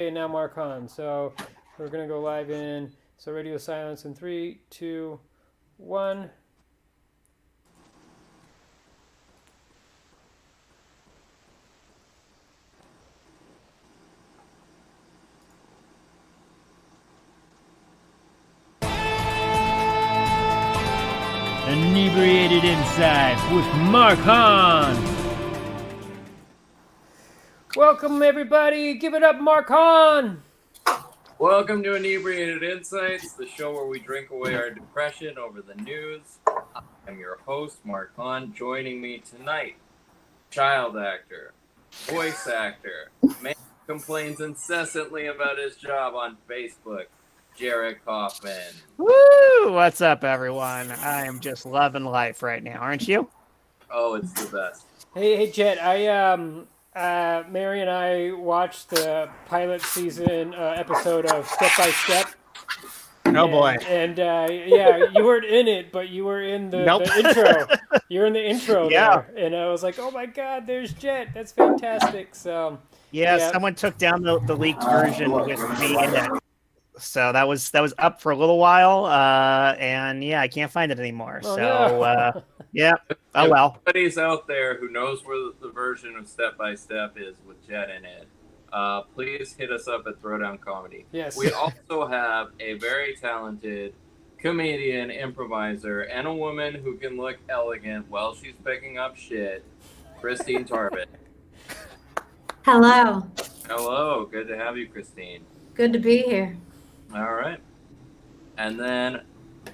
Okay, now Mark Hahn. So we're going to go live in. So radio silence in 3, 2, 1. Inebriated Insights with Mark Hahn. Welcome, everybody. Give it up, Mark Hahn. Welcome to Inebriated Insights, the show where we drink away our depression over the news. I'm your host, Mark Hahn. Joining me tonight, child actor, voice actor, man who complains incessantly about his job on Facebook, Jared Kaufman. Woo! What's up, everyone? I am just loving life right now, aren't you? Oh, it's the best. Hey, Jet. Mary and I watched the pilot season episode of Step by Step. Oh boy! And yeah, you weren't in it, but you were in the intro. You're in the intro there, and I was like, "Oh my God, there's Jet! That's fantastic!" So yeah. Someone took down the leaked version with me in it, so that was up for a little while, and yeah, I can't find it anymore. Oh, so no. yeah. Oh well. If anybody's out there who knows where the version of Step by Step is with Jet in it, please hit us up at Throwdown Comedy. Yes. We also have a very talented comedian, improviser, and a woman who can look elegant while she's picking up shit, Christine Tarbett. Hello. Hello. Good to have you, Christine. Good to be here. All right. And then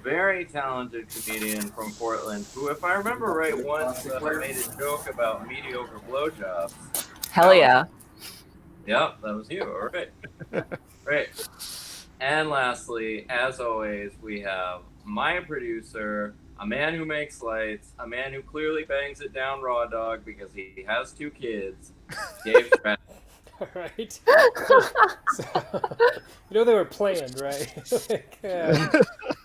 very talented comedian from Portland who, if I remember right, once made a joke about mediocre blowjobs. Hell yeah. Yep, that was you. All right. Great. And lastly, as always, we have my producer, a man who makes lights, a man who clearly bangs it down raw dog because he has 2 kids, Dave Stratton. All right. So, they were planned, right?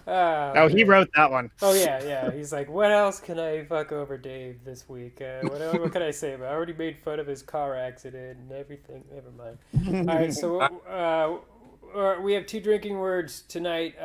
Oh, he wrote that one. Oh yeah. He's like, what else can I fuck over Dave this week? What can I say about? I already made fun of his car accident and everything. Never mind. All right, so we have 2 drinking words tonight.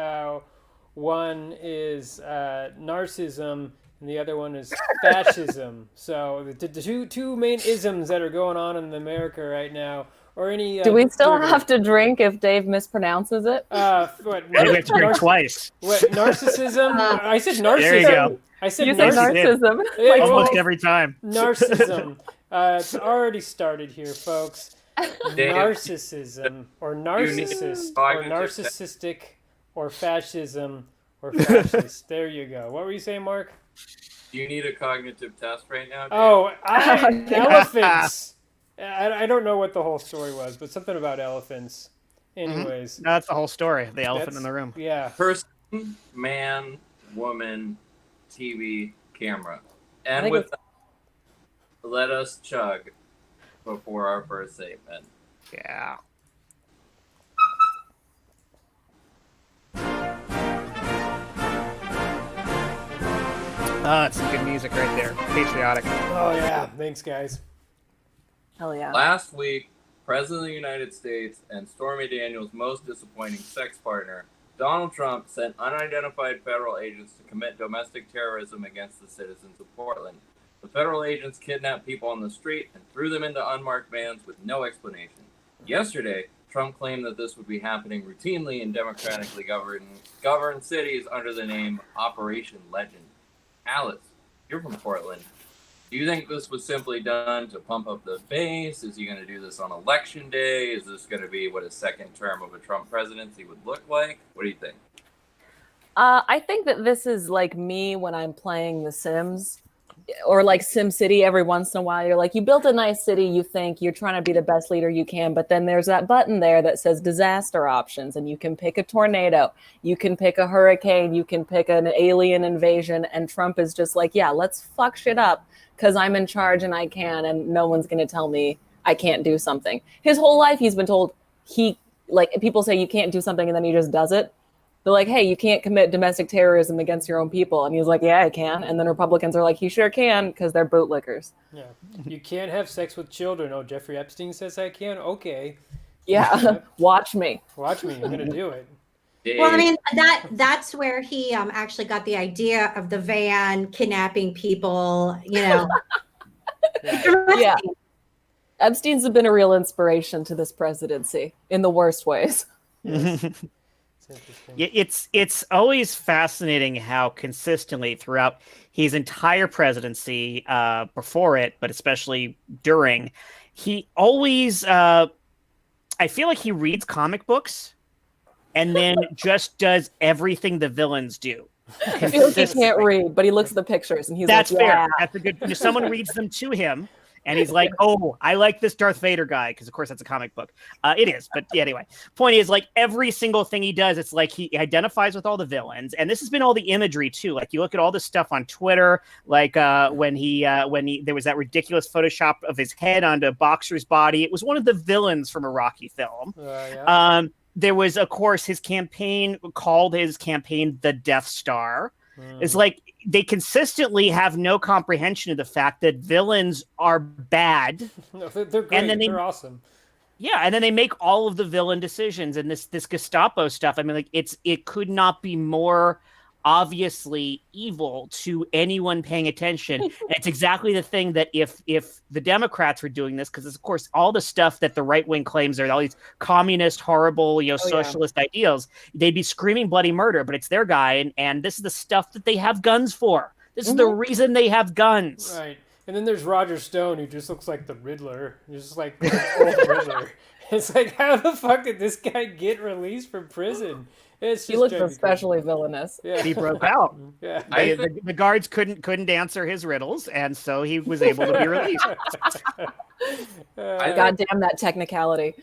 One is narcissism, and the other one is fascism. So the two main isms that are going on in America right now. Or any? Do we still have to drink if Dave mispronounces it? What? We have to drink twice. What? Narcissism? I said narcissism. There you go. I said You said narcissism. Yeah, Almost every time. Narcissism. It's already started here, folks. Narcissism or narcissist or narcissistic or fascism or fascist. There you go. What were you saying, Mark? Do you need a cognitive test right now, Dave? Oh, elephants. I don't know what the whole story was, but something about elephants. Anyways. No, that's the whole story. The elephant in the room. Yeah. Person, man, woman, TV, camera. And with that, let us chug before our first statement. Yeah. That's some good music right there. Patriotic. Oh, yeah. Thanks, guys. Hell yeah. Last week, President of the United States and Stormy Daniels' most disappointing sex partner, Donald Trump, sent unidentified federal agents to commit domestic terrorism against the citizens of Portland. The federal agents kidnapped people on the street and threw them into unmarked vans with no explanation. Yesterday, Trump claimed that this would be happening routinely in democratically governed cities under the name Operation Legend. Alice, you're from Portland. Do you think this was simply done to pump up the base? Is he going to do this on election day? Is this going to be what a second term of a Trump presidency would look like? What do you think? I think that this is like me when I'm playing The Sims or like Sim City every once in a while. You're like, you built a nice city. You think you're trying to be the best leader you can. But then there's that button there that says disaster options. And you can pick a tornado. You can pick a hurricane. You can pick an alien invasion. And Trump is just like, yeah, let's fuck shit up. Because I'm in charge and I can, and no one's going to tell me I can't do something. His whole life, he's been told people say you can't do something and then he just does it. They're like, hey, you can't commit domestic terrorism against your own people. And he's like, yeah, I can. And then Republicans are like, he sure can because they're bootlickers. Yeah. You can't have sex with children. Oh, Jeffrey Epstein says I can? Okay. Yeah, watch me. Watch me. I'm gonna do it. Well, I mean, that's where he actually got the idea of the van kidnapping people, Yeah. Epstein's been a real inspiration to this presidency in the worst ways. Yes. It's interesting. It's always fascinating how consistently throughout his entire presidency, before it, but especially during, he always, I feel like he reads comic books and then just does everything the villains do. I feel like he can't read, but he looks at the pictures and he's That's like, fair. yeah. That's a good. Someone reads them to him, and he's like, "Oh, I like this Darth Vader guy," because of course that's a comic book. It is, but yeah, anyway. Point is, like every single thing he does, it's like he identifies with all the villains, and this has been all the imagery too. Like you look at all this stuff on Twitter, like when he there was that ridiculous Photoshop of his head onto a boxer's body. It was one of the villains from a Rocky film. Yeah. There was, of course, his campaign called his campaign the Death Star. It's like they consistently have no comprehension of the fact that villains are bad. No, they're great. And then they're awesome. Yeah, and then they make all of the villain decisions and this Gestapo stuff. I mean, like it could not be more obviously evil to anyone paying attention. And it's exactly the thing that if the Democrats were doing this, because of course all the stuff that the right wing claims are all these communist, horrible, socialist ideals, they'd be screaming bloody murder. But it's their guy, and this is the stuff that they have guns for. This is the reason they have guns. Right. And then there's Roger Stone, who just looks like the Riddler. He's just like old Riddler. It's like, how the fuck did this guy get released from prison? It's just He looks especially villainous. Yeah. He broke out. Yeah. The guards couldn't answer his riddles, and so he was able to be released. God damn that technicality.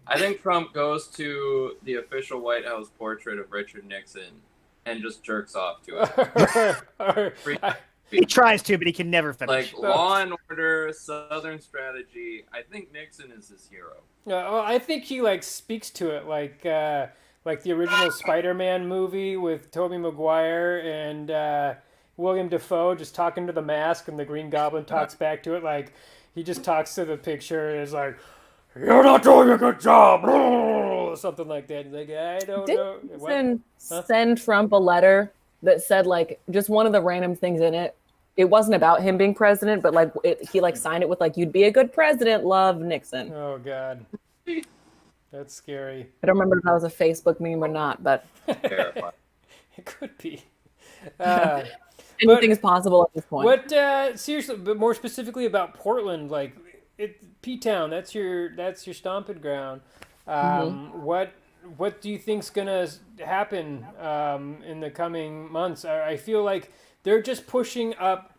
I think Trump goes to the official White House portrait of Richard Nixon and just jerks off to it. He tries to, but he can never finish. Like Law and Order, Southern Strategy. I think Nixon is his hero. Well, I think he speaks to it like the original Spider-Man movie with Tobey Maguire and William Dafoe just talking to the mask, and the Green Goblin talks back to it. Like he just talks to the picture and is like, "You're not doing a good job," or something like that. He's like, "I don't know." Didn't send Trump a letter that said just one of the random things in it. It wasn't about him being president, but he signed it with "You'd be a good president, love Nixon." Oh God, that's scary. I don't remember if that was a Facebook meme or not, but Terrifying. It could be. anything is possible at this point. What seriously, but more specifically about Portland, P-Town, that's your stomping ground. What do you think's gonna happen in the coming months? I feel like they're just pushing up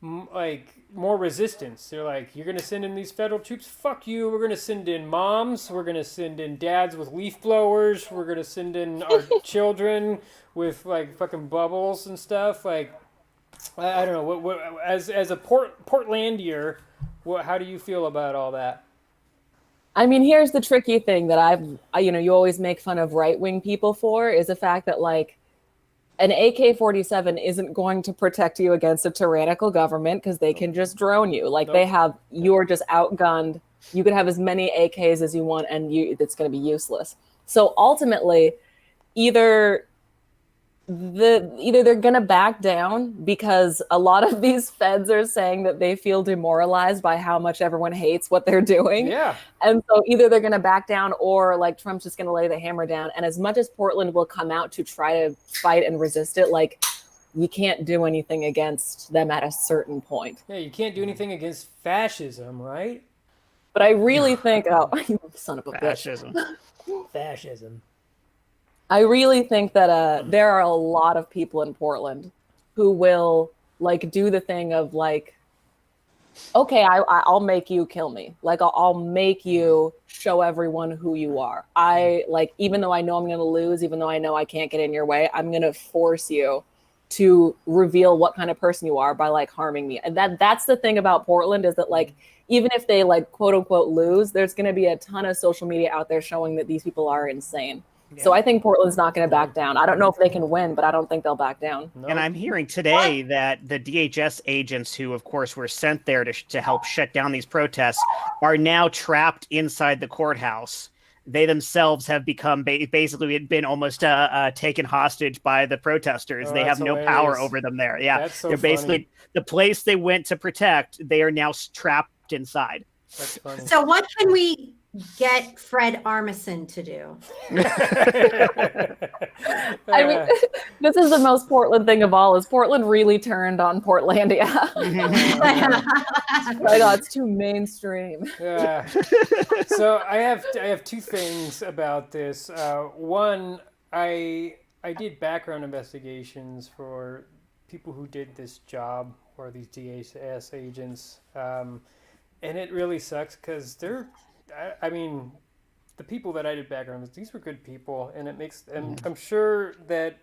more resistance. They're like, "You're gonna send in these federal troops? Fuck you! We're gonna send in moms. We're gonna send in dads with leaf blowers. We're gonna send in our children with fucking bubbles and stuff." I don't know. What as a Portlandier, how do you feel about all that? I mean, here's the tricky thing that you always make fun of right-wing people for is the fact that an AK-47 isn't going to protect you against a tyrannical government because they can just drone you. You're just outgunned. You could have as many AKs as you want, and it's going to be useless. So ultimately, either they're going to back down because a lot of these feds are saying that they feel demoralized by how much everyone hates what they're doing. Yeah. And so either they're going to back down or Trump's just going to lay the hammer down. And as much as Portland will come out to try to fight and resist it, you can't do anything against them at a certain point. Yeah, you can't do anything against fascism, right? But I really think, you son of a Fascism. Fascism. I really think that there are a lot of people in Portland who will do the thing of okay, I'll make you kill me. I'll make you show everyone who you are. Even though I know I'm going to lose, even though I know I can't get in your way, I'm going to force you to reveal what kind of person you are by harming me. And that's the thing about Portland is that even if they quote unquote lose, there's going to be a ton of social media out there showing that these people are insane. Yeah. So I think Portland's not going to back down. I don't know if they can win, but I don't think they'll back down. No. And I'm hearing today that the DHS agents who, of course, were sent there to help shut down these protests are now trapped inside the courthouse they themselves have become basically been almost taken hostage by the protesters. Oh, they have that's no power hilarious. over them there. Yeah, That's so they're basically funny. the place they went to protect. They are now trapped inside. That's funny. So what can we get Fred Armisen to do? I mean, this is the most Portland thing of all. Is Portland really turned on Portlandia? Right on, it's too mainstream. Yeah. So I have two things about this. One, I did background investigations for people who did this job, or these DHS agents, and it really sucks because I mean, the people that I did background, these were good people, and it makes, and I'm sure that,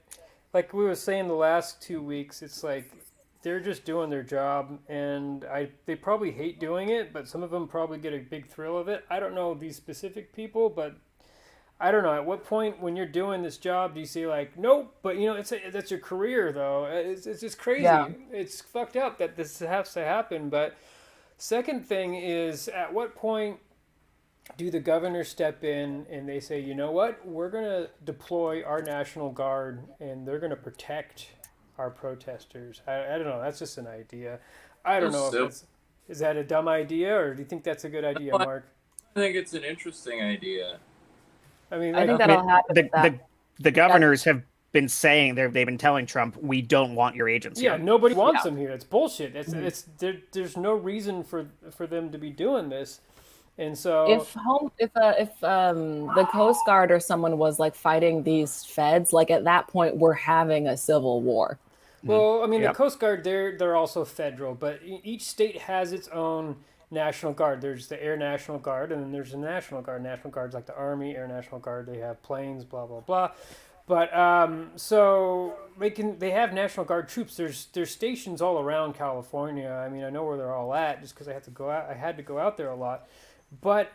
like we were saying the last 2 weeks, it's like they're just doing their job, and they probably hate doing it, but some of them probably get a big thrill of it. I don't know these specific people, but I don't know at what point when you're doing this job do you say like nope, but you know that's your career though. It's just crazy. Yeah. It's fucked up that this has to happen. But second thing is, at what point do the governors step in and they say, you know what, we're going to deploy our National Guard and they're going to protect our protesters? I don't know. That's just an idea. I don't know if is that a dumb idea, or do you think that's a good idea, Mark? I think it's an interesting idea. I mean, I think that'll happen. The governors have been saying they've been telling Trump, we don't want your agents yeah, here. nobody wants them here. It's bullshit. There's no reason for them to be doing this. And so if the Coast Guard or someone was like fighting these feds, like at that point we're having a civil war. well, I mean, the Coast Guard, they're also federal, but each state has its own National Guard. There's the Air National Guard, and then there's the National Guard. National Guard's like the Army, Air National Guard. They have planes, blah blah blah. But so they have National Guard troops. There's stations all around California. I mean, I know where they're all at just because I had to go out there a lot. But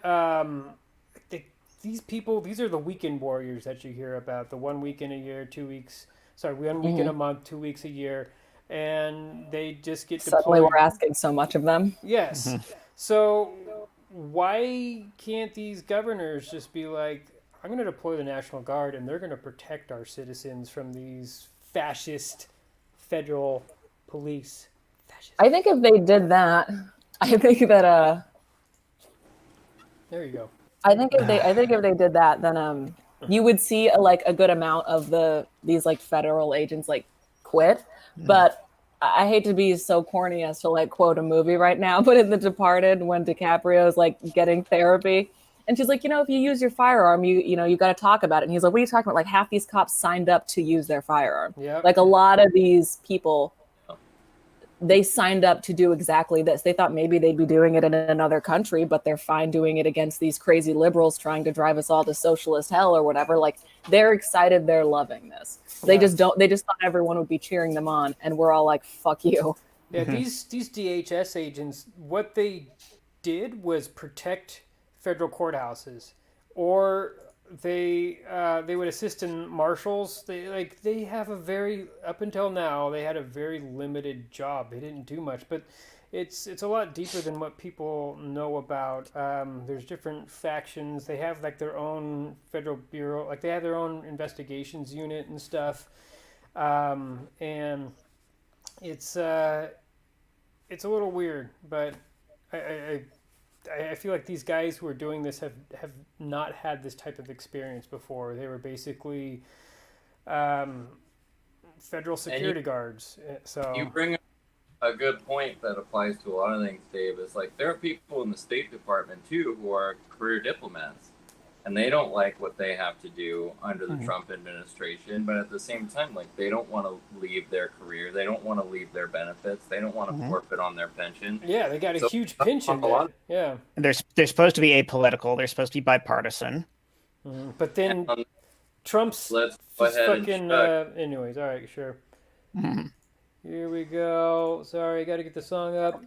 these people, these are the weekend warriors that you hear about. The 1 week in a year, 2 weeks. Sorry, 1 week in a month, 2 weeks a year, and they just get deployed. Suddenly we're asking so much of them. Yes. So why can't these governors just be like, I'm going to deploy the National Guard and they're going to protect our citizens from these fascist federal police? I think if they did that, I think that There you go. I think if they did that, then you would see a good amount of these like federal agents like quit. But I hate to be so corny as to like quote a movie right now, but in The Departed, when DiCaprio is like getting therapy, and she's like, if you use your firearm, you got to talk about it. And he's like, what are you talking about? Like half these cops signed up to use their firearm. Yep. Like a lot of these people, they signed up to do exactly this. They thought maybe they'd be doing it in another country, but they're fine doing it against these crazy liberals trying to drive us all to socialist hell or whatever. Like they're excited. They're loving this. They just thought everyone would be cheering them on. And we're all like, fuck you. Yeah. These DHS agents, what they did was protect federal courthouses, or they would assist in marshals. They have up until now they had a very limited job. They didn't do much, but it's a lot deeper than what people know about. There's different factions. They have like their own federal bureau, like they have their own investigations unit and stuff, and it's a little weird, but I feel like these guys who are doing this have not had this type of experience before. They were basically federal security guards. So you bring up a good point that applies to a lot of things, Dave. Is like there are people in the State Department too who are career diplomats, and they don't like what they have to do under the Trump administration. But at the same time, like they don't want to leave their career, they don't want to leave their benefits, they don't want to forfeit on their pension. Yeah, they got a huge pension. Yeah, They're supposed to be apolitical. They're supposed to be bipartisan. But then Trump's Let's go ahead fucking. Anyways, all right, sure. Here we go. Sorry, got to get the song up.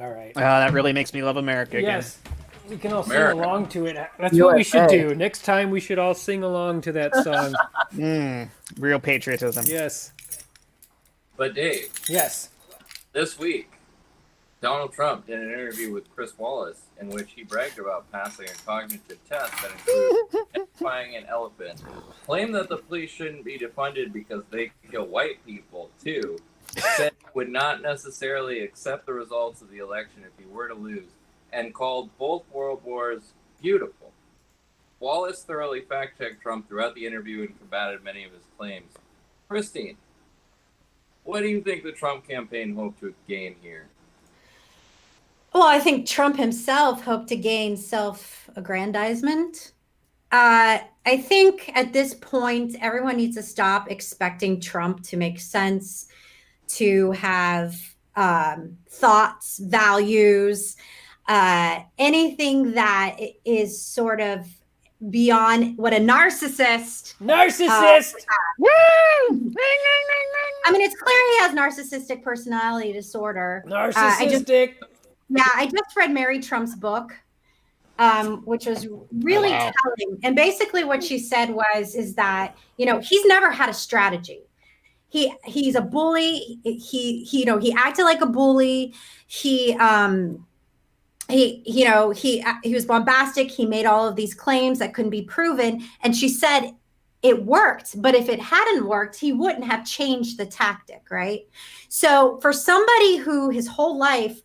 All right. That really makes me love America again. Yes, we can all America. sing along to it. That's what we should do. Next time, we should all sing along to that song. Real patriotism. Yes. But Dave, Yes. This week, Donald Trump did an interview with Chris Wallace in which he bragged about passing a cognitive test that includes identifying an elephant, claimed that the police shouldn't be defunded because they kill white people too, said he would not necessarily accept the results of the election if he were to lose, and called both world wars beautiful. Wallace thoroughly fact-checked Trump throughout the interview and combated many of his claims. Christine, what do you think the Trump campaign hoped to gain here? Well, I think Trump himself hoped to gain self-aggrandizement. I think at this point, everyone needs to stop expecting Trump to make sense, to have thoughts, values, anything that is sort of beyond what a narcissist. Woo! I mean, it's clear he has narcissistic personality disorder. Narcissistic. I just read Mary Trump's book, which was really telling. And basically what she said is that, he's never had a strategy. He's a bully. He acted like a bully. He was bombastic. He made all of these claims that couldn't be proven. And she said it worked, but if it hadn't worked, he wouldn't have changed the tactic, right? So for somebody who his whole life,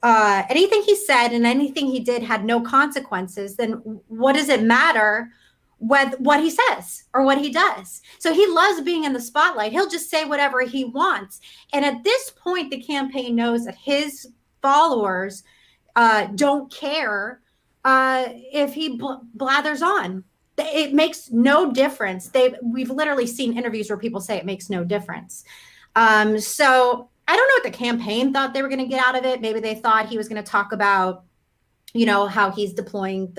anything he said and anything he did had no consequences, then what does it matter what he says or what he does? So he loves being in the spotlight. He'll just say whatever he wants. And at this point, the campaign knows that his followers don't care if he blathers on. It makes no difference. We've literally seen interviews where people say it makes no difference. So I don't know what the campaign thought they were going to get out of it. Maybe they thought he was going to talk about, how he's deploying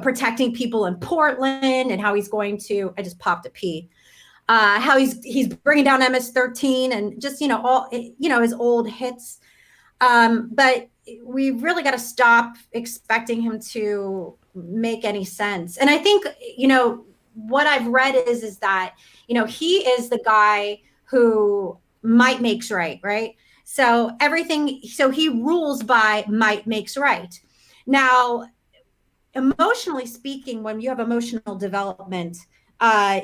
protecting people in Portland and how he's going to, I just popped a pee, how he's bringing down MS-13 and just, all, his old hits. But we really got to stop expecting him to make any sense. And I think, what I've read is that, he is the guy who might makes right, right? So he rules by might makes right. Now, emotionally speaking, when you have emotional development,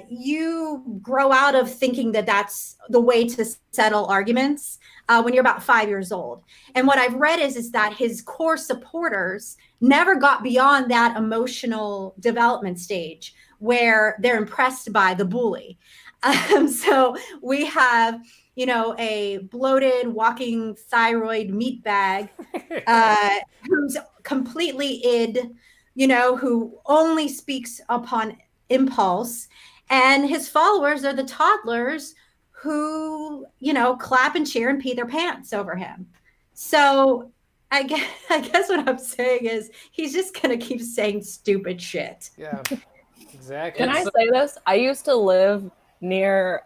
you grow out of thinking that that's the way to settle arguments when you're about 5 years old. And what I've read is that his core supporters never got beyond that emotional development stage where they're impressed by the bully. So we have, a bloated walking thyroid meat bag who's completely id, who only speaks upon impulse. And his followers are the toddlers who, clap and cheer and pee their pants over him. So I guess what I'm saying is he's just going to keep saying stupid shit. Yeah, exactly. Can I say this? I used to live near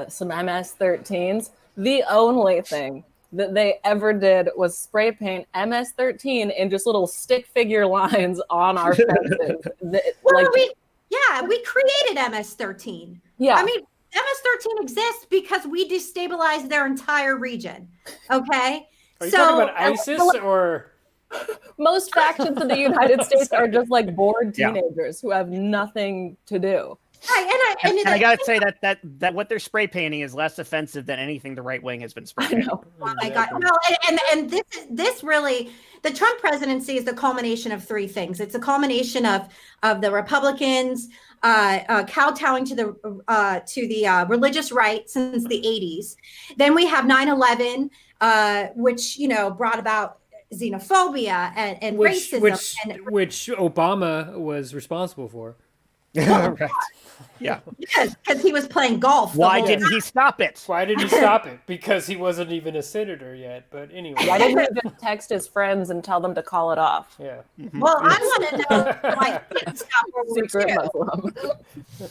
some MS-13s. The only thing that they ever did was spray paint MS-13 in just little stick figure lines on our fences. We created MS-13. Yeah. I mean, MS-13 exists because we destabilized their entire region. Okay. Are you talking about ISIS or? Most factions in the United States are just like bored teenagers who have nothing to do. Right, and I gotta say that what they're spray painting is less offensive than anything the right wing has been spray painting. Oh my God! Well, and this really, the Trump presidency is the culmination of three things. It's a culmination of the Republicans kowtowing to the religious right since the 80s. Then we have 9/11, which brought about xenophobia and racism, which Obama was responsible for. Right. Yeah. Because he was playing golf. Why didn't he stop it? Why did he stop it? Because he wasn't even a senator yet. But anyway. Why didn't he just text his friends and tell them to call it off? Yeah. Well, I want to know why he didn't stop World War II.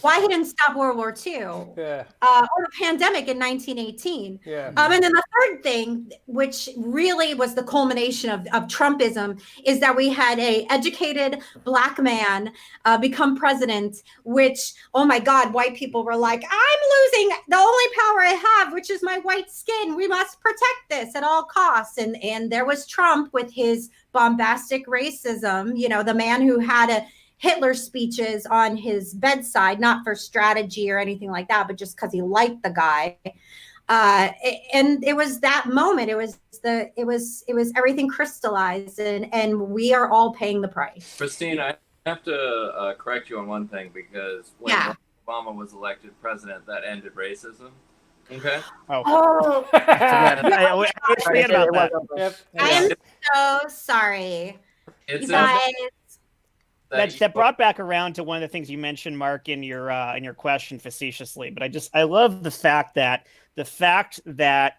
Why he didn't stop World War II. Yeah. Or the pandemic in 1918. Yeah. And then the third thing, which really was the culmination of Trumpism, is that we had a educated Black man become president president, which, oh my God, white people were like, I'm losing the only power I have, which is my white skin. We must protect this at all costs. And there was Trump with his bombastic racism, the man who had Hitler speeches on his bedside, not for strategy or anything like that, but just because he liked the guy. And it was that moment. It was everything crystallized, and we are all paying the price. Christine, I have to correct you on one thing, because when Obama was elected president, that ended racism. Okay. Oh. I forget about that. Yep. I am so sorry. It's You guys. That brought back around to one of the things you mentioned, Mark, in your question facetiously. But I love the fact that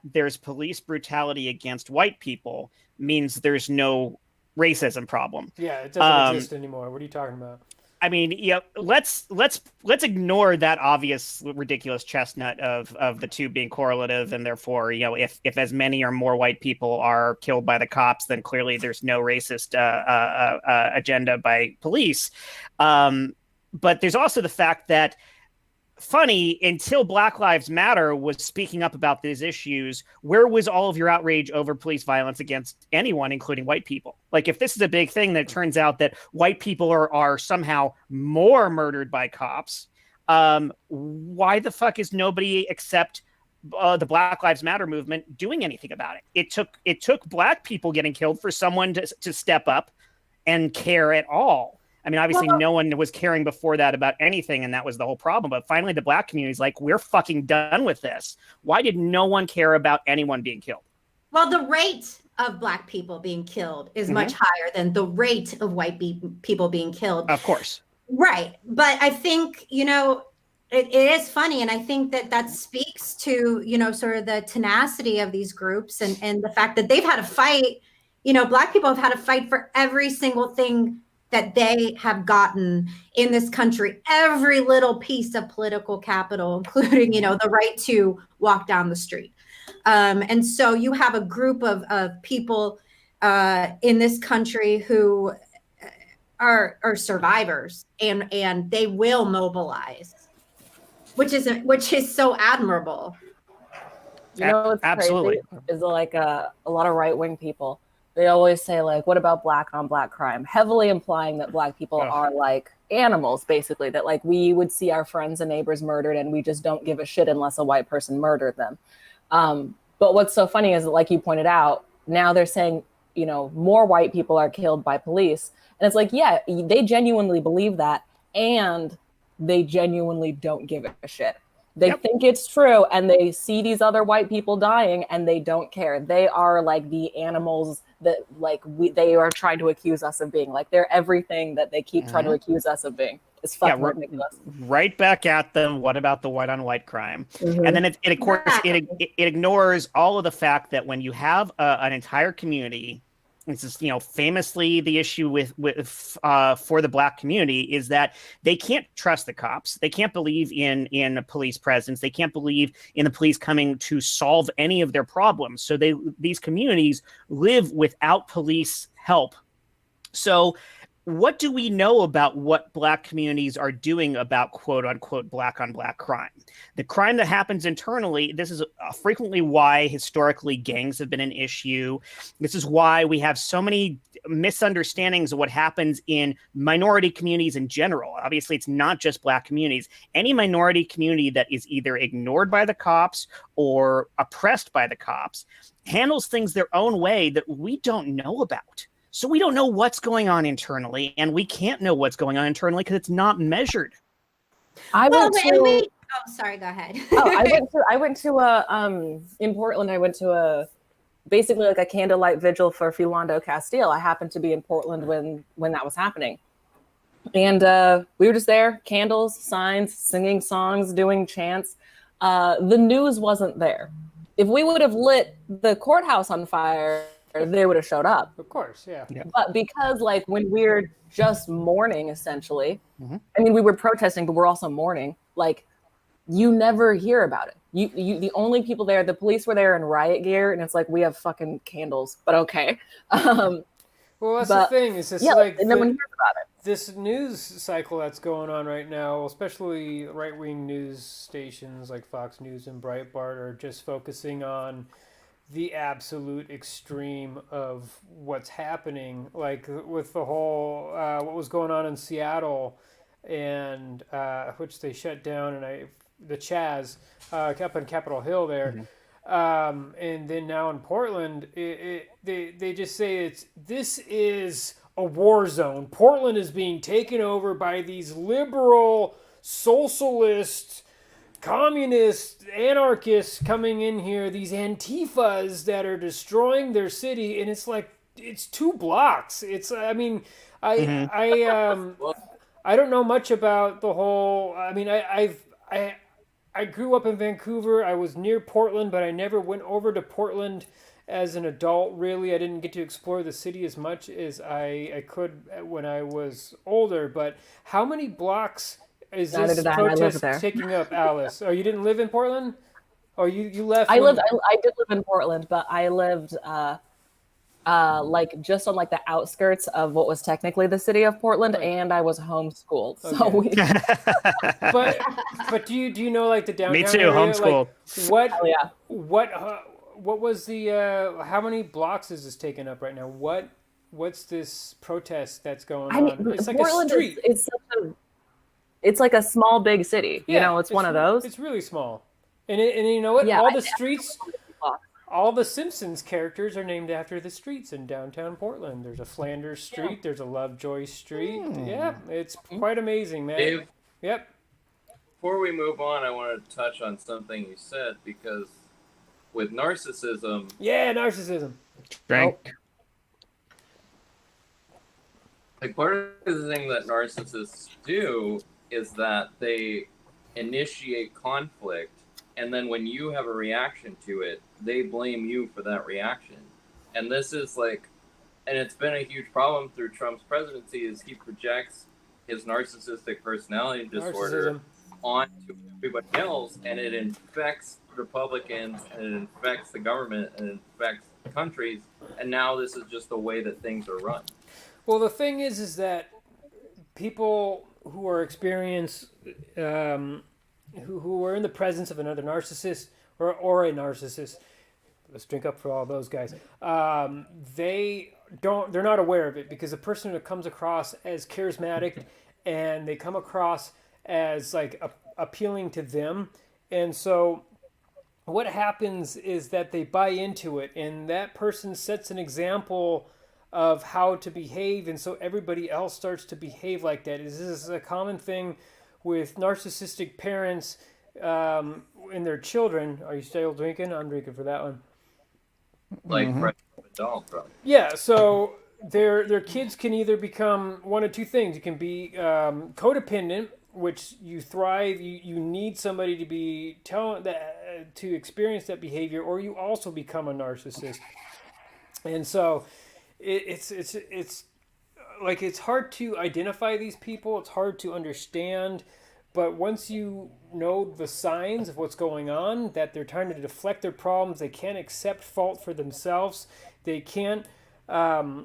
there's police brutality against white people means there's no racism problem. Yeah, it doesn't exist anymore. What are you talking about? I mean, let's ignore that obvious ridiculous chestnut of the two being correlative, and therefore, if as many or more white people are killed by the cops, then clearly there's no racist agenda by police. But there's also the fact that, funny, until Black Lives Matter was speaking up about these issues, where was all of your outrage over police violence against anyone, including white people? Like, if this is a big thing, that it turns out that white people are somehow more murdered by cops, why the fuck is nobody except the Black Lives Matter movement doing anything about it? It took Black people getting killed for someone to step up and care at all. I mean, obviously, no one was caring before that about anything, and that was the whole problem. But finally, the Black community is like, we're fucking done with this. Why did no one care about anyone being killed? Well, the rate of Black people being killed is much higher than the rate of white people being killed. Of course. Right. But I think, it is funny. And I think that speaks to, sort of the tenacity of these groups and the fact that they've had to fight. Black people have had to fight for every single thing that they have gotten in this country, every little piece of political capital, including, the right to walk down the street. And so you have a group of people in this country who are survivors, and they will mobilize, which is so admirable. What's Absolutely crazy is like a lot of right-wing people. They always say, like, what about Black on Black crime? Heavily implying that Black people are like animals, basically, that like we would see our friends and neighbors murdered and we just don't give a shit unless a white person murdered them. But what's so funny is that, like you pointed out, now they're saying, more white people are killed by police. And it's like, yeah, they genuinely believe that, and they genuinely don't give a shit. They think it's true, and they see these other white people dying, and they don't care. They are like the animals that they are trying to accuse us of being. Like, they're everything that they keep trying to accuse us of being. It's fucking ridiculous. Right back at them. What about the white on white crime? And then it of course it ignores all of the fact that when you have an entire community, this is famously the issue with for the Black community, is that they can't trust the cops. They can't believe in a police presence. They can't believe in the police coming to solve any of their problems. So these communities live without police help. So what do we know about what Black communities are doing about quote unquote Black on Black crime? The crime that happens internally, this is frequently why historically gangs have been an issue. This is why we have so many misunderstandings of what happens in minority communities in general. Obviously, it's not just Black communities. Any minority community that is either ignored by the cops or oppressed by the cops handles things their own way that we don't know about. So we don't know what's going on internally, and we can't know what's going on internally because it's not measured. Sorry, go ahead. I went to in Portland. I went to basically like a candlelight vigil for Philando Castile. I happened to be in Portland when that was happening, and we were just there, candles, signs, singing songs, doing chants. The news wasn't there. If we would have lit the courthouse on fire, they would have showed up. Of course, yeah. But because like when we're just mourning, essentially, I mean, we were protesting, but we're also mourning. Like, you never hear about it. You the only people there, the police were there in riot gear, and it's like, we have fucking candles, but okay. Well, that's But the thing. It's just yeah, like no one hears about it. this news cycle that's going on right now, especially right-wing news stations like Fox News and Breitbart, are just focusing on the absolute extreme of what's happening, like with the whole what was going on in Seattle, and which they shut down, and the Chaz up on Capitol Hill there, and then now in Portland, they just say this is a war zone. Portland is being taken over by these liberal socialist communists, anarchists coming in here, these Antifas that are destroying their city, and it's like it's 2 blocks. It's I don't know much about the whole. I mean, I grew up in Vancouver. I was near Portland, but I never went over to Portland as an adult. Really, I didn't get to explore the city as much as I could when I was older. But how many blocks is this protest taking up, Alice? Oh, you didn't live in Portland? Oh, you left? I did live in Portland, but I lived like just on like the outskirts of what was technically the city of Portland, and I was homeschooled. Okay. So we but do you know like the downtown Me too, area? homeschooled. Like, oh, yeah. what was the how many blocks is this taking up right now? What's this protest that's going on? I mean, It's like Portland a street. It's like a small big city. Yeah, you know, it's one of those. It's really small. And you know what? Yeah, All the streets, all the Simpsons characters are named after the streets in downtown Portland. There's a Flanders Street. Yeah. There's a Lovejoy Street. Yeah, it's quite amazing, man. Dave, yep. Before we move on, I want to touch on something you said, because with narcissism... Yeah, narcissism. Drink. Like, part of the thing that narcissists do is that they initiate conflict, and then when you have a reaction to it, they blame you for that reaction. And this is like, and it's been a huge problem through Trump's presidency, is he projects his narcissistic personality disorder onto everybody else, and it infects Republicans, and it infects the government, and it infects countries, and now this is just the way that things are run. Well, the thing is that people who are experienced, who are in the presence of another narcissist or a narcissist, let's drink up for all those guys. They're not aware of it, because the person who comes across as charismatic and they come across as like appealing to them, and so what happens is that they buy into it, and that person sets an example of how to behave, and so everybody else starts to behave like that. This is a common thing with narcissistic parents and their children. Are you still drinking? I'm drinking for that one. Like Donald Trump. Yeah, so their kids can either become one of two things. You can be codependent, which you thrive. You need somebody to be to experience that behavior, or you also become a narcissist. And so it's like, it's hard to identify these people. It's hard to understand. But once you know the signs of what's going on, that they're trying to deflect their problems, they can't accept fault for themselves, they can't. Sorry.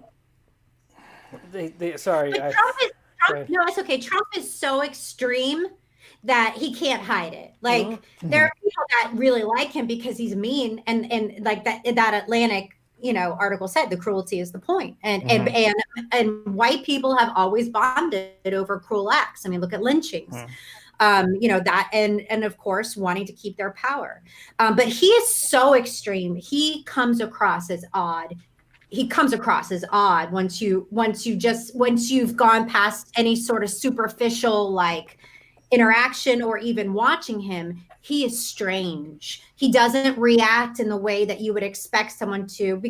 Trump, no, it's okay. Trump is so extreme that he can't hide it. Like, there are people that really like him because he's mean, and like that Atlantic, article said, the cruelty is the point. And white people have always bonded over cruel acts. I mean, look at lynchings. That, and of course wanting to keep their power. But he is so extreme. He comes across as odd. Once you've gone past any sort of superficial like interaction or even watching him. He is strange. He doesn't react in the way that you would expect someone to,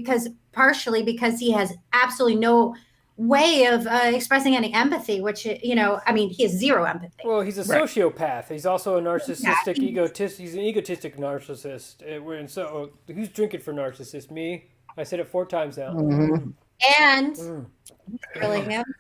partially because he has absolutely no way of expressing any empathy, which, he has zero empathy. Well, he's a sociopath. He's also a narcissistic egotist. He's an egotistic narcissist. And so, who's drinking for narcissist? Me? I said it 4 times now. And really handsome.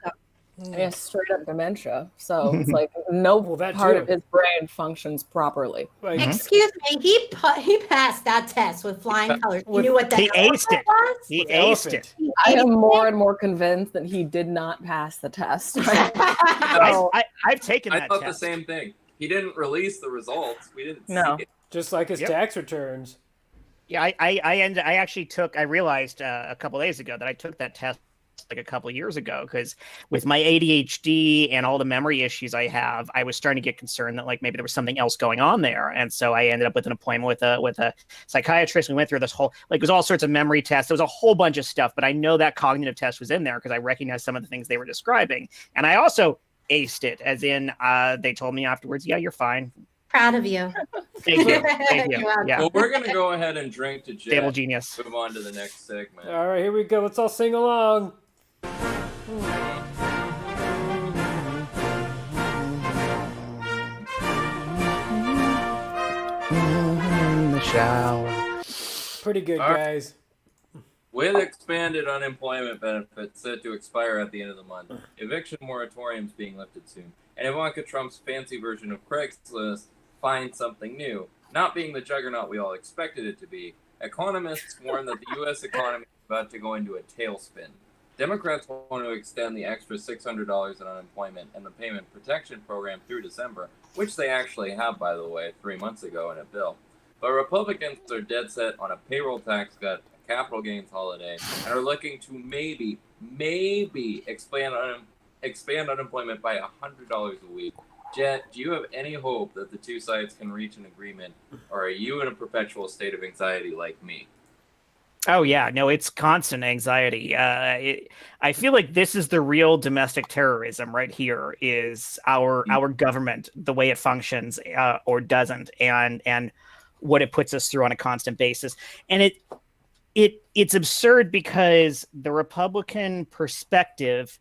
He has straight up dementia. So it's like no Well, part too. of his brain functions properly. Like, Excuse me, he passed that test with flying colors. He With- knew what the He elephant aced it. was. He with aced it. elephant. I am more and more convinced that he did not pass the test. So, I've taken I that thought test. the same thing. He didn't release the results. We didn't No. see it. Just like his Yep. tax returns. Yeah, I realized a couple days ago that I took that test like a couple of years ago because with my ADHD and all the memory issues I have, I was starting to get concerned that like maybe there was something else going on there, and so I ended up with an appointment with a psychiatrist. We went through this whole it was all sorts of memory tests. There was a whole bunch of stuff, but I know that cognitive test was in there because I recognized some of the things they were describing, and I also aced it, as in they told me afterwards, yeah, you're fine. Proud of you. Thank you. Thank you. You're welcome. Yeah. Well, we're gonna go ahead and drink to Stable Jet. genius. Move on to the next segment. All right, here we go. Let's all sing along. In the shower. Pretty good, All right. guys. With expanded unemployment benefits set to expire at the end of the month, eviction moratoriums being lifted soon, and Ivanka Trump's fancy version of Craigslist find something new, not being the juggernaut we all expected it to be, economists warn that the U.S. economy is about to go into a tailspin. Democrats want to extend the extra $600 in unemployment and the payment protection program through December, which they actually have, by the way, 3 months ago in a bill. But Republicans are dead set on a payroll tax cut, a capital gains holiday, and are looking to maybe expand unemployment by $100 a week. Jet, do you have any hope that the two sides can reach an agreement, or are you in a perpetual state of anxiety like me? Oh yeah, no, it's constant anxiety. I feel like this is the real domestic terrorism right here. Is our government, the way it functions or doesn't, and what it puts us through on a constant basis. And it's absurd because the Republican perspective,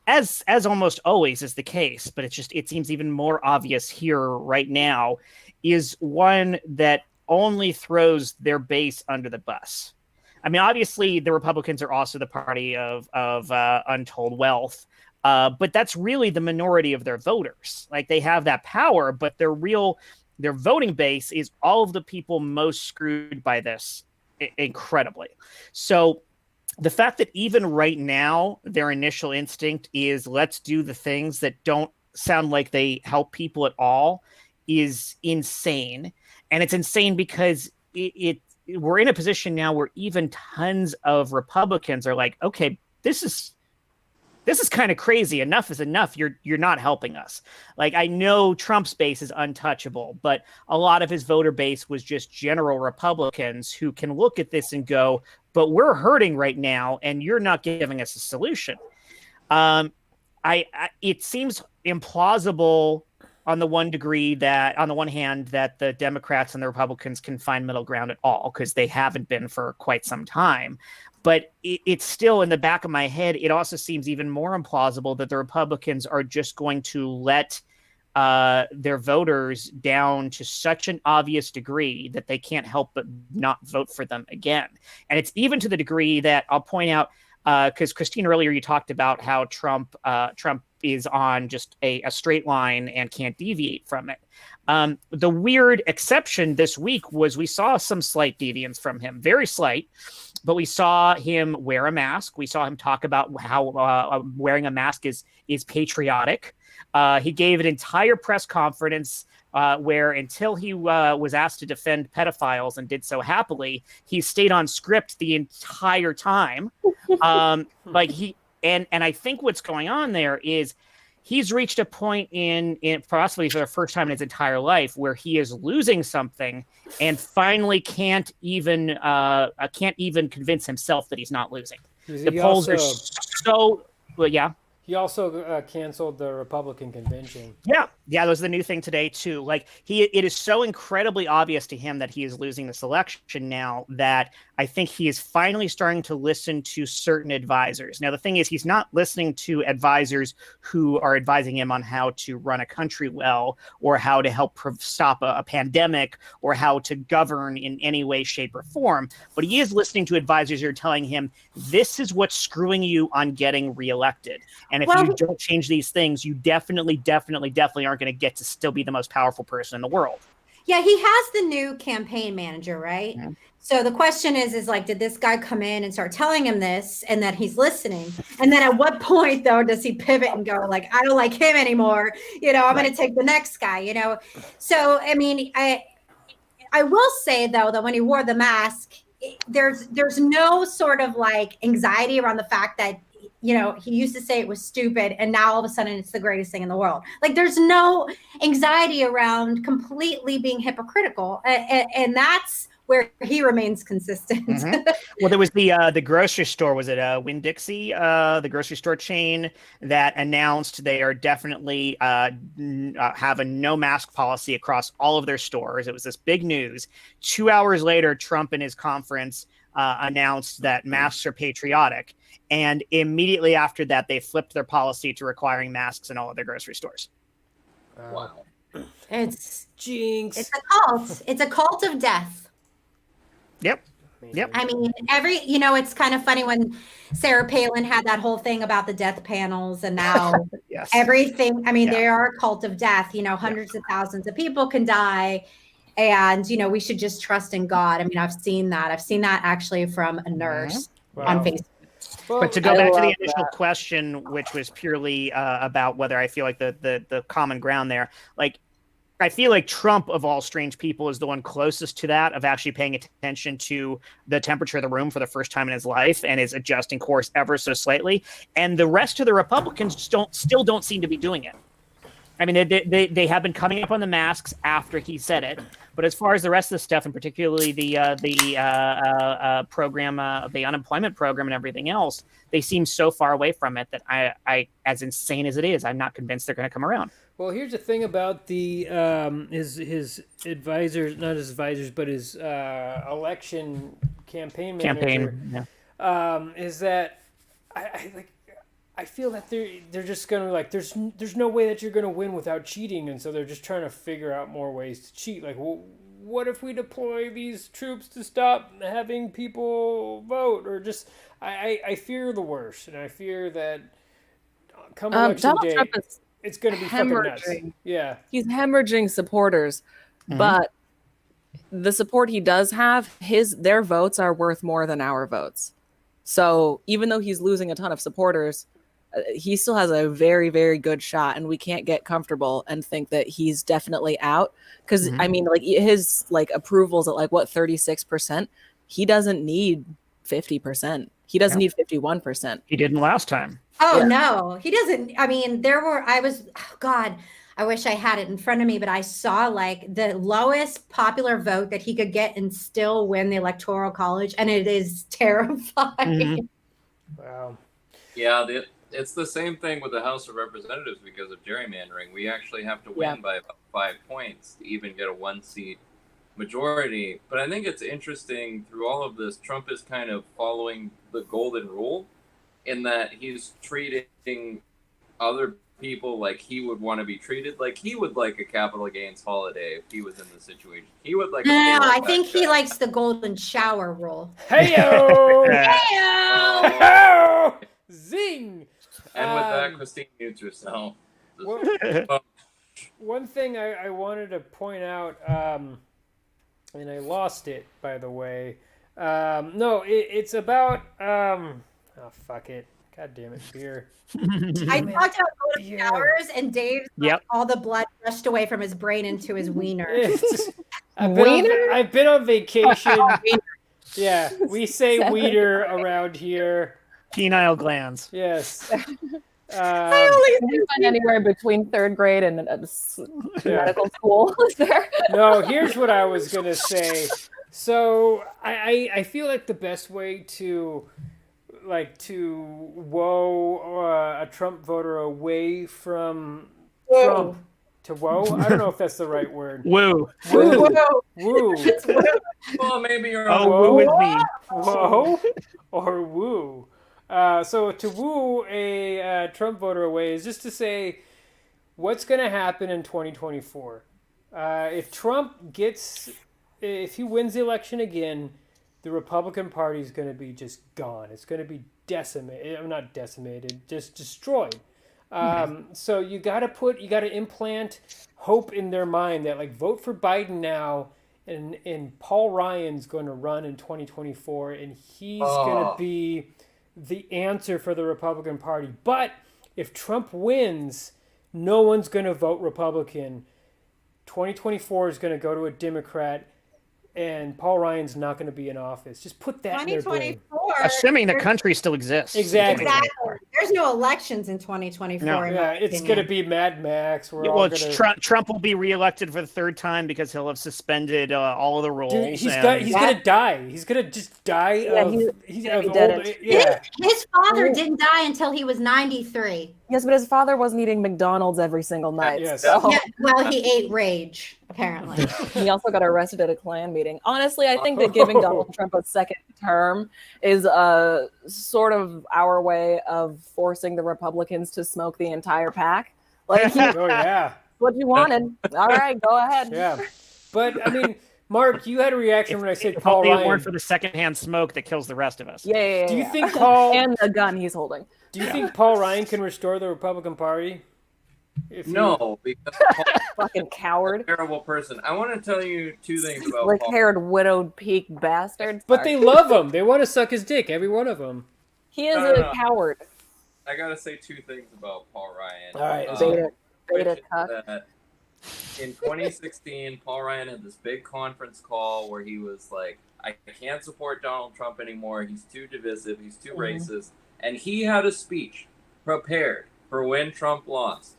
as almost always is the case, but it seems even more obvious here right now, is one that only throws their base under the bus. I mean, obviously, the Republicans are also the party of untold wealth, but that's really the minority of their voters. Like, they have that power, but their voting base is all of the people most screwed by this, incredibly. So the fact that even right now, their initial instinct is let's do the things that don't sound like they help people at all is insane. And it's insane because we're in a position now where even tons of Republicans are like, okay, this is kind of crazy. Enough is enough. You're not helping us. Like, I know Trump's base is untouchable, but a lot of his voter base was just general Republicans who can look at this and go, but we're hurting right now, and you're not giving us a solution. It seems implausible on the one hand that the Democrats and the Republicans can find middle ground at all, because they haven't been for quite some time. But it's still in the back of my head. It also seems even more implausible that the Republicans are just going to let their voters down to such an obvious degree that they can't help but not vote for them again. And it's even to the degree that I'll point out, because Christine, earlier you talked about how Trump is on just a straight line and can't deviate from it. The weird exception this week was we saw some slight deviance from him, very slight, but we saw him wear a mask. We saw him talk about how wearing a mask is patriotic. He gave an entire press conference where, until he was asked to defend pedophiles and did so happily, he stayed on script the entire time. And I think what's going on there is he's reached a point in possibly for the first time in his entire life where he is losing something and finally can't even convince himself that he's not losing. The polls are so, well, yeah. He also canceled the Republican convention. Yeah, that was the new thing today too. Like, it is so incredibly obvious to him that he is losing this election now that I think he is finally starting to listen to certain advisors. Now, the thing is, he's not listening to advisors who are advising him on how to run a country well, or how to help stop a pandemic, or how to govern in any way, shape, or form. But he is listening to advisors who are telling him, this is what's screwing you on getting reelected. And if Well, you don't change these things, you definitely aren't going to get to still be the most powerful person in the world. yeah, he has the new campaign manager, right? Yeah. So the question is like, did this guy come in and start telling him this and that he's listening? And then at what point, though, does he pivot and go like, I don't like him anymore. I'm going to take the next guy, So, I mean, I will say, though, that when he wore the mask, there's no sort of like anxiety around the fact that, he used to say it was stupid and now all of a sudden it's the greatest thing in the world. Like there's no anxiety around completely being hypocritical. And that's where he remains consistent. Mm-hmm. Well, there was the grocery store. Was it Winn-Dixie, the grocery store chain that announced they are definitely have a no mask policy across all of their stores. It was this big news. 2 hours later, Trump in his conference announced that masks are patriotic. And immediately after that, they flipped their policy to requiring masks in all of their grocery stores. Wow. It's Jinx. It's a cult. It's a cult of death. Yep. I mean, it's kind of funny when Sarah Palin had that whole thing about the death panels and now Yes. everything. I mean, they are a cult of death. Hundreds of thousands of people can die. And, we should just trust in God. I mean, I've seen that. I've seen that actually from a nurse on Facebook. But to go back to the initial question, which was purely about whether I feel like the common ground there, like, I feel like Trump, of all strange people, is the one closest to that, of actually paying attention to the temperature of the room for the first time in his life and is adjusting course ever so slightly. And the rest of the Republicans still don't seem to be doing it. I mean, they have been coming up on the masks after he said it. But as far as the rest of the stuff, and particularly the program, the unemployment program and everything else, they seem so far away from it that I, as insane as it is, I'm not convinced they're going to come around. Well, here's the thing about the his advisors, not his advisors, but his election campaign manager, is that I feel that they're just gonna like there's no way that you're gonna win without cheating, and so they're just trying to figure out more ways to cheat. Like, well, what if we deploy these troops to stop having people vote, or just I fear the worst, and I fear that come election day, it's going to be fucking nuts. Yeah. He's hemorrhaging supporters, but the support he does have, their votes are worth more than our votes. So even though he's losing a ton of supporters, he still has a very, very good shot, and we can't get comfortable and think that he's definitely out. Because I mean, like his approvals at 36%. He doesn't need 50%. He doesn't need 51%. He didn't last time. Oh, no, he doesn't. I mean, I wish I had it in front of me, but I saw the lowest popular vote that he could get and still win the Electoral College. And it is terrifying. Wow. Yeah, it's the same thing with the House of Representatives because of gerrymandering. We actually have to win by about 5 points to even get a 1-seat majority. But I think it's interesting through all of this, Trump is kind of following the golden rule in that he's treating other people like he would want to be treated. Like he would like a capital gains holiday if he was in the situation. He would like. No, I think he likes the golden shower rule. Hey-o! Hey-o! Zing! And with that, Christine mutes herself. One thing I wanted to point out, and I lost it, by the way. It's about... oh, fuck it. God damn it, beer. I talked about golden showers, and Dave, all the blood rushed away from his brain into his wiener. I've been on vacation. Yeah, we say wiener around here. Penile glands. Yes. I only find anywhere between third grade and medical school. Is there? No, here's what I was going to say. So I feel like the best way to woo a Trump voter away from Trump to woo. I don't know if that's the right word. Woo. Woo. Woo. Well, maybe you're woo with me. Whoa or woo. So to woo a Trump voter away is just to say what's going to happen in 2024. If he wins the election again, the Republican Party is going to be just gone. It's going to be decimated. Not decimated, just destroyed. So you got to implant hope in their mind that, like, vote for Biden now, and Paul Ryan's going to run in 2024, and he's going to be the answer for the Republican Party. But if Trump wins, no one's going to vote Republican. 2024 is going to go to a Democrat, and Paul Ryan's not going to be in office. Just put that in their brain. 2024. Assuming the country still exists. Exactly. There's no elections in 2024. No. Yeah, it's going to be Mad Max. Trump will be reelected for the third time because he'll have suspended all of the rules. Dude, he's going to die. He's going to just die His father didn't die until he was 93. Yes, but his father wasn't eating McDonald's every single night. Yes. So. Yeah, well, he ate rage, apparently. He also got arrested at a Klan meeting. Honestly, I think that giving Donald Trump a second term is sort of our way of forcing the Republicans to smoke the entire pack. Like, Oh, yeah. what you wanted. All right, go ahead. Yeah. But, I mean, Mark, you had a reaction when I said If Paul only it Ryan. weren't for the secondhand smoke that kills the rest of us. Yeah. Do you think Paul... and the gun he's holding. Do you think Paul Ryan can restore the Republican Party? No, because Paul's Fucking coward. a terrible person. I want to tell you two things about Paul. Slick-haired, widowed peak bastard. But they love him. They want to suck his dick, every one of them. He is No. a coward. I gotta say two things about Paul Ryan. All right. Which Beta is cuck. that in 2016, Paul Ryan had this big conference call where he was like, I can't support Donald Trump anymore. He's too divisive. He's too racist. And he had a speech prepared for when Trump lost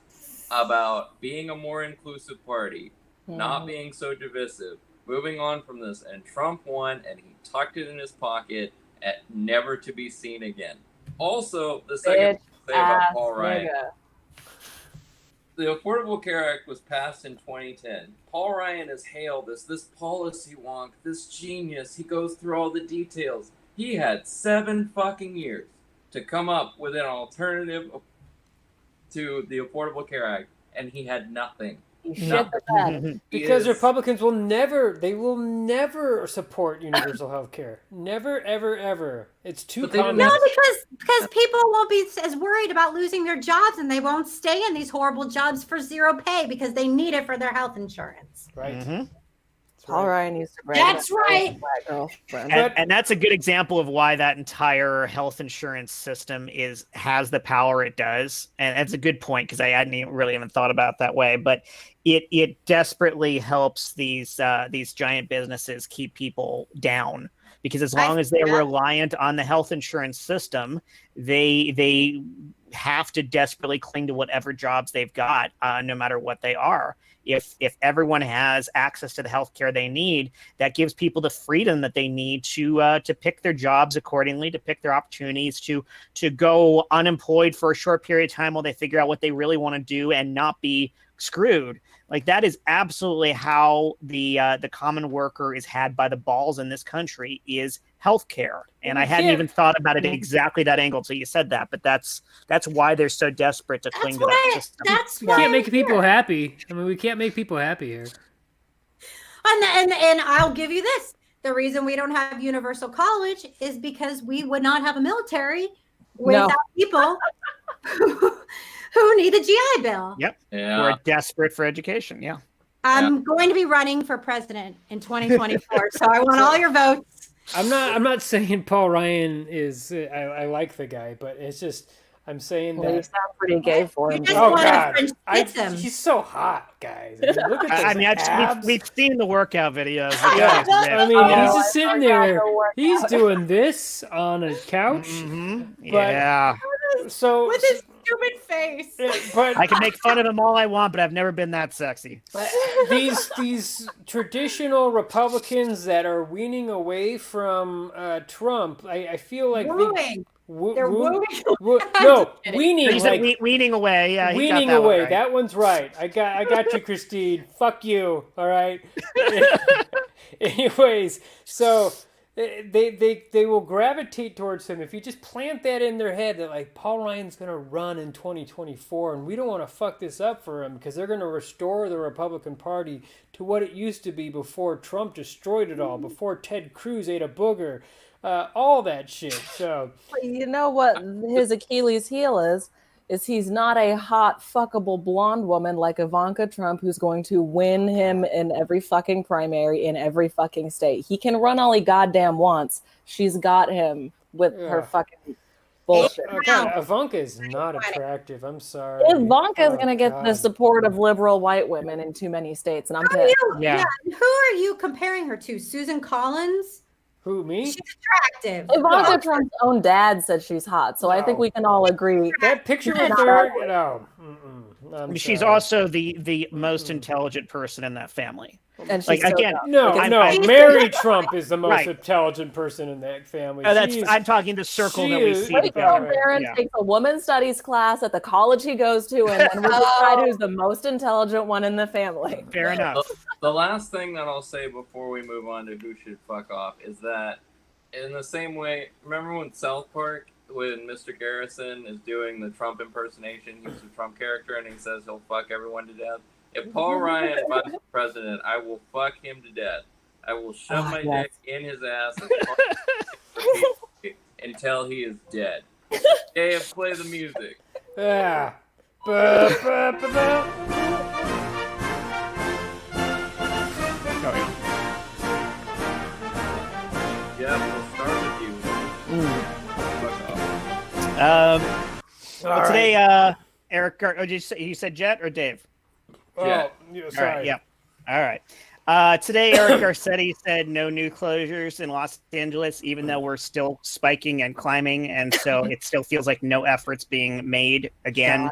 about being a more inclusive party, not being so divisive, moving on from this. And Trump won, and he tucked it in his pocket at never to be seen again. Also, the second thing to say about Paul Ryan. The Affordable Care Act was passed in 2010. Paul Ryan is hailed as this policy wonk, this genius. He goes through all the details. He had 7 fucking years to come up with an alternative to the Affordable Care Act, and he had nothing. Because Republicans will never support universal health care. Never, ever, ever. It's too common. No, because people won't be as worried about losing their jobs, and they won't stay in these horrible jobs for zero pay because they need it for their health insurance. Right. Paul Ryan used to brag. That's right. And that's a good example of why that entire health insurance system has the power it does. And that's a good point, because I hadn't even thought about it that way. But it desperately helps these giant businesses keep people down, because as long as they're reliant on the health insurance system, they have to desperately cling to whatever jobs they've got, no matter what they are. If everyone has access to the healthcare they need, that gives people the freedom that they need to pick their jobs accordingly, to pick their opportunities, to go unemployed for a short period of time while they figure out what they really want to do and not be screwed. Like, that is absolutely how the common worker is had by the balls in this country, is healthcare. And I hadn't even thought about it exactly that angle until you said that. But that's why they're so desperate to cling to that system. We can't make people happy. I mean, we can't make people happy here. And I'll give you this. The reason we don't have universal college is because we would not have a military without people who need a GI Bill. Yep. Yeah. We're desperate for education. Yeah. I'm going to be running for president in 2024, so I want all your votes. I'm not saying Paul Ryan is. I like the guy, but it's just I'm saying Well, you that. sound pretty gay for him. Oh God, him. he's so hot, guys. I mean, look at those abs. We've seen the workout videos. Yeah, I mean, he's just sitting there. workout. He's doing this on a couch. Yeah. So With his stupid face. but I can make fun of him all I want, but I've never been that sexy. these traditional Republicans that are weaning away from Trump, I feel like Wooing. They're wooing. wooing. No, weaning. He said Like, weaning away. Yeah, he got weaning that one away. right. That one's right. I got you, Christine. Fuck you. All right. Anyways, so they will gravitate towards him if you just plant that in their head that, like, Paul Ryan's gonna run in 2024, and we don't want to fuck this up for him because they're gonna restore the Republican Party to what it used to be before Trump destroyed it all, before Ted Cruz ate a booger. all that shit. So You know what his Achilles heel is he's not a hot, fuckable blonde woman like Ivanka Trump who's going to win him in every fucking primary in every fucking state. He can run all he goddamn wants. She's got him with her fucking bullshit. God, Ivanka is not attractive. I'm sorry. Ivanka is going to get the support of liberal white women in too many states, and I'm pissed. Yeah. Who are you comparing her to? Susan Collins? Who, me? She's attractive. Ivanka Trump's own dad said she's hot, so I think we can all agree. That picture with her, no. She's also the most intelligent person in that family. And she's Mary Trump is the most intelligent person in that family. I'm talking the circle that we see together. Barron takes a women's studies class at the college he goes to, and then we decide who's the most intelligent one in the family. Fair enough. The last thing that I'll say before we move on to who should fuck off is that in the same way, remember when South Park, when Mr. Garrison is doing the Trump impersonation, he's a Trump character and he says he'll fuck everyone to death? If Paul Ryan runs for president, I will fuck him to death. I will shove my dick in his ass until he is dead. Dave, play the music. Yeah. Yeah, we'll start with you. Today, Eric, you said Jet or Dave? Jet. Sorry. All right, yeah. All right. Today, Eric Garcetti said no new closures in Los Angeles, even though we're still spiking and climbing, and so it still feels like no efforts being made again.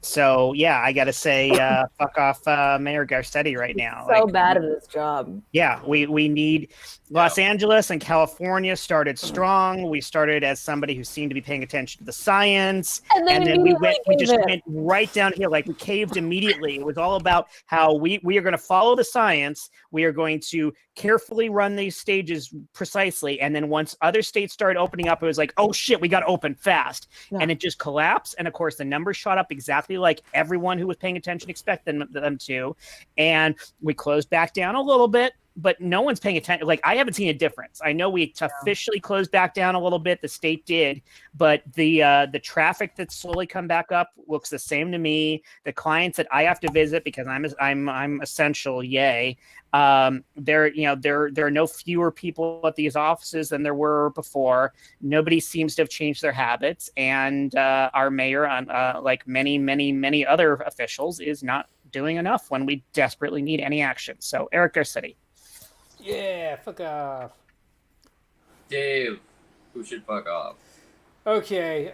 So yeah, I gotta say, fuck off, Mayor Garcetti right now. So bad at his job. Yeah, we need Los Angeles and California started strong. We started as somebody who seemed to be paying attention to the science, and then we just went right downhill. Like we caved immediately. It was all about how we are going to follow the science. We are going to carefully run these stages precisely, and then once other states started opening up, it was like, oh shit, we got to open fast, and it just collapsed. And of course, the numbers shot up exactly like everyone who was paying attention expected them to, and we closed back down a little bit. But no one's paying attention. Like, I haven't seen a difference. I know we officially closed back down a little bit. The state did, but the traffic that's slowly come back up looks the same to me. The clients that I have to visit because I'm essential. Yay! There are no fewer people at these offices than there were before. Nobody seems to have changed their habits, and our mayor, like many other officials, is not doing enough when we desperately need any action. So, Eric Garcetti. Yeah, fuck off. Dave, who should fuck off? Okay,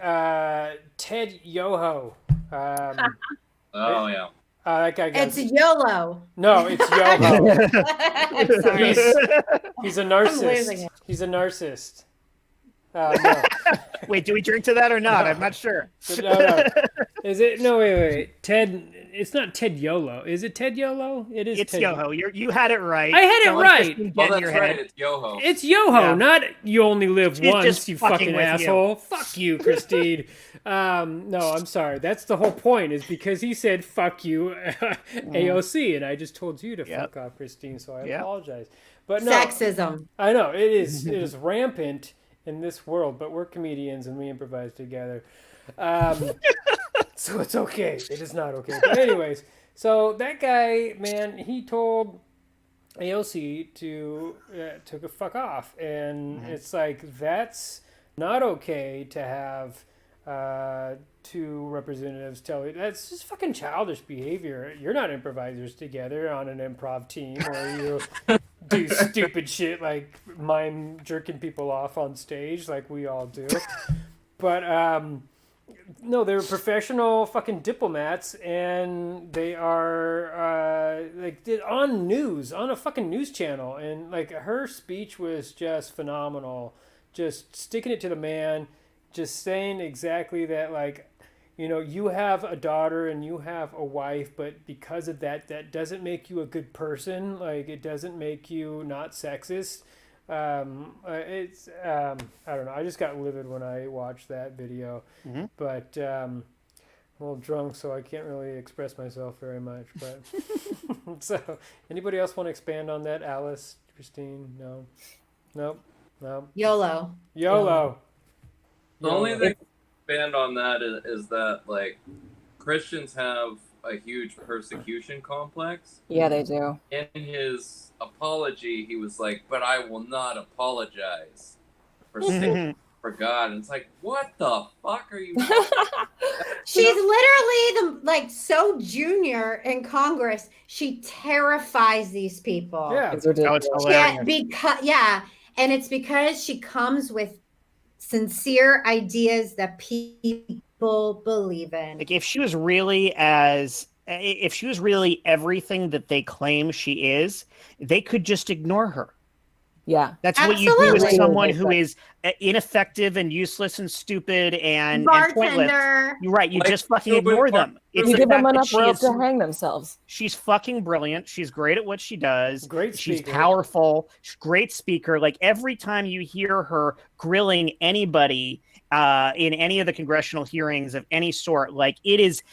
Ted Yoho. Oh, yeah. That guy It's YOLO. No, it's Yoho. I'm sorry. He's a narcissist. He's a narcissist. No. Wait, do we drink to that or not? I'm not sure. No. Is it? No, wait. Ted. It's not Ted Yolo. Is it Ted Yolo? It is. It's Ted Yoho. You had it right. I had it right. Well, that's right. It's Yoho. It's Yoho, Yeah. not you only live She's once, just you fucking fucking with asshole. you. Fuck you, Christine. No, I'm sorry. That's the whole point, is because he said fuck you, AOC, and I just told you to fuck off, Christine, so I apologize. But no, Sexism. I know it is rampant in this world, but we're comedians and we improvise together. So it's okay. It is not okay. But anyways, so that guy, man, he told AOC to fuck off, and it's like, that's not okay to have two representatives tell you. That's just fucking childish behavior. You're not improvisers together on an improv team where you do stupid shit like mime jerking people off on stage like we all do. But no, they're professional fucking diplomats, and they are like on a fucking news channel, and like her speech was just phenomenal, just sticking it to the man, just saying exactly that, like, you know, you have a daughter and you have a wife, but because of that, that doesn't make you a good person. Like, it doesn't make you not sexist. I don't know. I just got livid when I watched that video, but I'm a little drunk, so I can't really express myself very much. But so, anybody else want to expand on that? Alice, Christine, no, nope. No. YOLO. YOLO. The only thing to expand on that is that like Christians have a huge persecution complex. Yeah, they do. In his apology, he was like, "But I will not apologize for sin for God." And it's like, what the fuck are you? She's literally so junior in Congress. She terrifies these people. Yeah. It's ridiculous. And it's because she comes with sincere ideas that people believe in. Like if she was really everything that they claim she is, they could just ignore her. Yeah. That's what you do with Absolutely. someone who is ineffective and useless and stupid and pointless. Bartender. You're right. You Like, just fucking ignore them. It's You the give them fact that enough rope to hang themselves. she's fucking brilliant. She's great at what she does. Great She's speaker. powerful. She's a great speaker. Like every time you hear her grilling anybody in any of the congressional hearings of any sort, like it is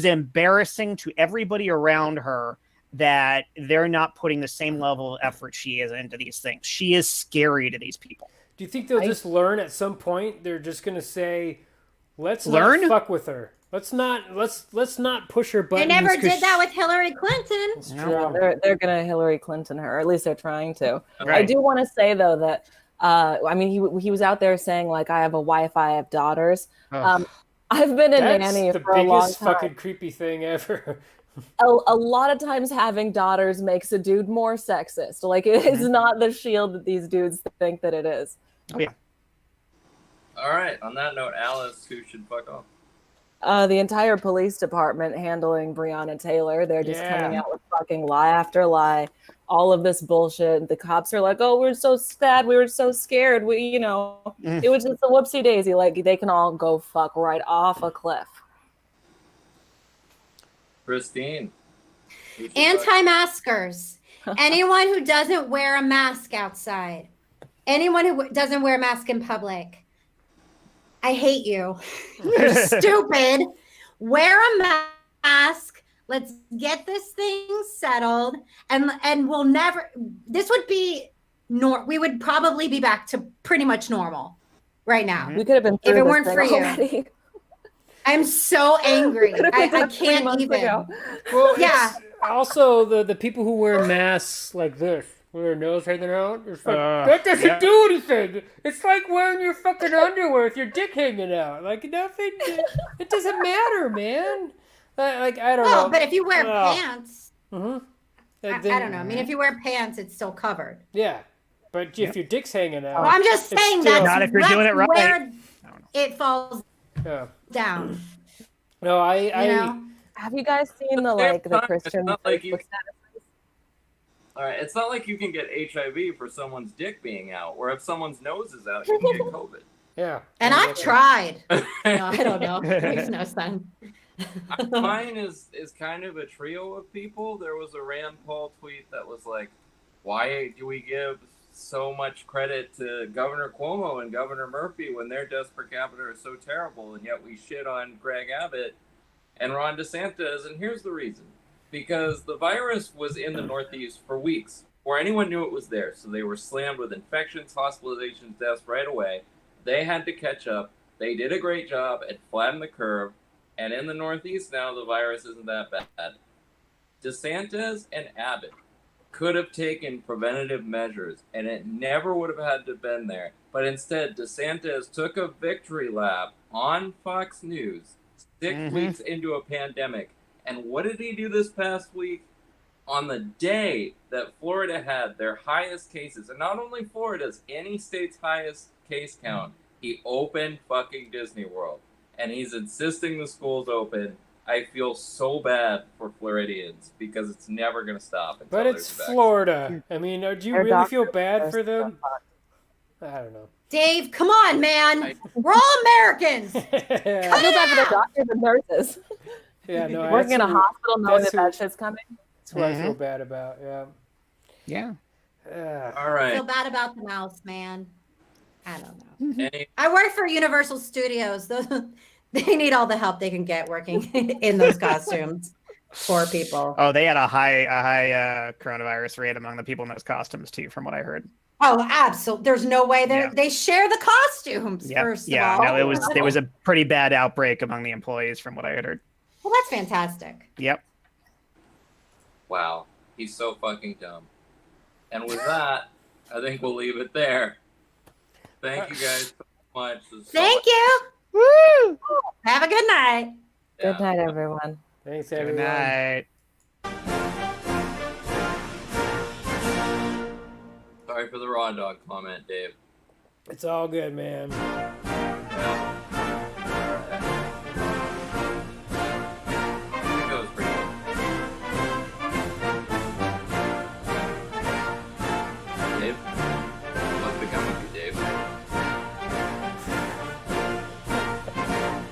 embarrassing to everybody around her that they're not putting the same level of effort she is into these things. She is scary to these people. Do you think they'll just learn at some point? They're just gonna say, "Let's Learn? not fuck with her. Let's not push her They buttons." never 'cause did that with Hillary Clinton. It's No. true. They're gonna Hillary Clinton her, or at least they're trying to. Right. I do want to say though that I mean he was out there saying like I have a wife, I have daughters. Ugh. I've been a That's nanny the for a long biggest time. fucking creepy thing ever. A lot of times having daughters makes a dude more sexist. Like it is not the shield that these dudes think that it is. Oh yeah. All right. On that note, Alice, who should fuck off? The entire police department handling Breonna Taylor. They're just coming Yeah. out with fucking lie after lie. All of this bullshit. The cops are like, "Oh, we're so sad. We were so scared. It was just a whoopsie daisy." Like they can all go fuck right off a cliff. Christine. Who should fuck? Anti-maskers. Anyone who doesn't wear a mask outside. Anyone who doesn't wear a mask in public. I hate you. You're stupid. Wear a mask. Let's get this thing settled. And we'll never, this would be, we would probably be back to pretty much normal right now. We could have been If it through weren't this for thing you. already. I'm so angry. Could have been I done 3 can't months even. ago. Well, Yeah. it's also the people who wear masks like this, with their nose hanging out. It's like, that doesn't do anything. It's like wearing your fucking underwear with your dick hanging out. Like nothing. It doesn't matter, man. Like I don't know. But if you wear Well, pants, Mhm. I don't know. I mean, if you wear pants, it's still covered. Yeah, but if your dick's hanging out, Well, I'm just it's saying still- that's Not if you're doing it right. where it falls Yeah. down. No, You know? Have you guys seen the Same like the time, Christian it's not like you- Facebook statuses? All right. It's not like you can get HIV for someone's dick being out, or if someone's nose is out, you can get COVID. Yeah. And I've tried. No, I don't know. It makes no sense. Mine is kind of a trio of people. There was a Rand Paul tweet that was like, "Why do we give so much credit to Governor Cuomo and Governor Murphy when their deaths per capita are so terrible, and yet we shit on Greg Abbott and Ron DeSantis?" And here's the reason: because the virus was in the Northeast for weeks before anyone knew it was there. So they were slammed with infections, hospitalizations, deaths right away. They had to catch up. They did a great job at flattening the curve. And in the Northeast now, the virus isn't that bad. DeSantis and Abbott could have taken preventative measures, and it never would have had to have been there. But instead, DeSantis took a victory lap on Fox News 6 weeks into a pandemic. And what did he do this past week? On the day that Florida had their highest cases, and not only Florida's, any state's highest case count, he opened fucking Disney World. And he's insisting the schools open. I feel so bad for Floridians because it's never going to stop. Until But it's there's a vaccine. Florida. I mean, do you Their really feel doctors bad are for so them? fucked. I don't know. Dave, come on, man. We're all Americans. I feel bad for the doctors and nurses. Yeah, no, Working in a that's who- hospital knowing that's that who- shit's coming. That's what I feel bad about. Yeah. Yeah. All I right. feel bad about the mouse, man. I don't know. Any, I work for Universal Studios. They need all the help they can get working in those costumes. Poor people. Oh, they had a high coronavirus rate among the people in those costumes too, from what I heard. Oh, absolutely. There's no way Yeah. they share the costumes. Yep. First Yeah, of all, no, there was a pretty bad outbreak among the employees from what I had heard. Well, that's fantastic. Yep. Wow, he's so fucking dumb. And with that, I think we'll leave it there. Thank you guys so much. Thank you. Woo! Have a good night. Good night, everyone. Thanks, Good everyone. night. Sorry for the raw dog comment, Dave. It's all good, man.